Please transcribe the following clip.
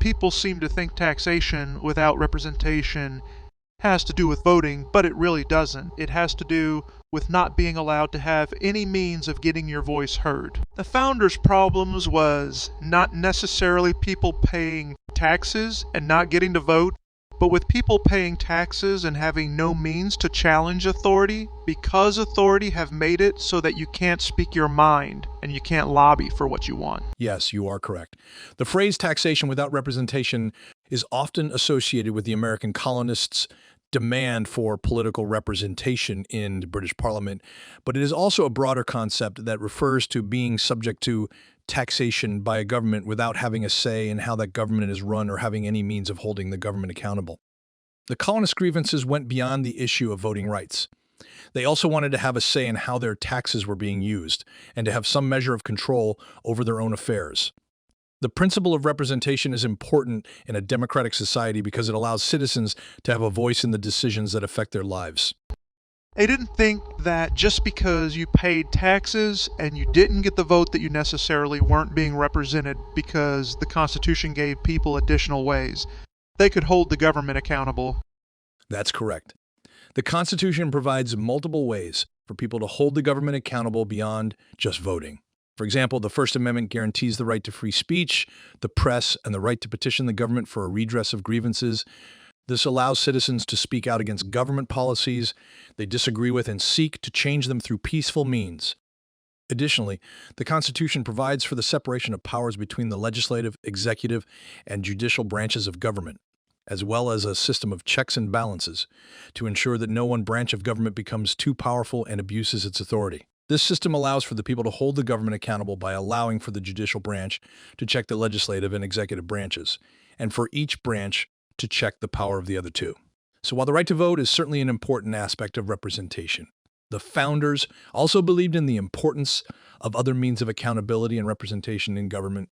people seem to think taxation without representation has to do with voting, but it really doesn't. It has to do with not being allowed to have any means of getting your voice heard. The founders' problems was not necessarily people paying taxes and not getting to vote, but with people paying taxes and having no means to challenge authority, because authority have made it so that you can't speak your mind and you can't lobby for what you want. Yes, you are correct. The phrase taxation without representation is often associated with the American colonists' demand for political representation in the British Parliament, but it is also a broader concept that refers to being subject to taxation by a government without having a say in how that government is run or having any means of holding the government accountable. The colonists' grievances went beyond the issue of voting rights. They also wanted to have a say in how their taxes were being used and to have some measure of control over their own affairs. The principle of representation is important in a democratic society because it allows citizens to have a voice in the decisions that affect their lives. They didn't think that just because you paid taxes and you didn't get the vote that you necessarily weren't being represented because the Constitution gave people additional ways. They could hold the government accountable. That's correct. The Constitution provides multiple ways for people to hold the government accountable beyond just voting. For example, the First Amendment guarantees the right to free speech, the press, and the right to petition the government for a redress of grievances. This allows citizens to speak out against government policies they disagree with and seek to change them through peaceful means. Additionally, the Constitution provides for the separation of powers between the legislative, executive, and judicial branches of government, as well as a system of checks and balances to ensure that no one branch of government becomes too powerful and abuses its authority. This system allows for the people to hold the government accountable by allowing for the judicial branch to check the legislative and executive branches, and for each branch to check the power of the other two. So while the right to vote is certainly an important aspect of representation, the founders also believed in the importance of other means of accountability and representation in government,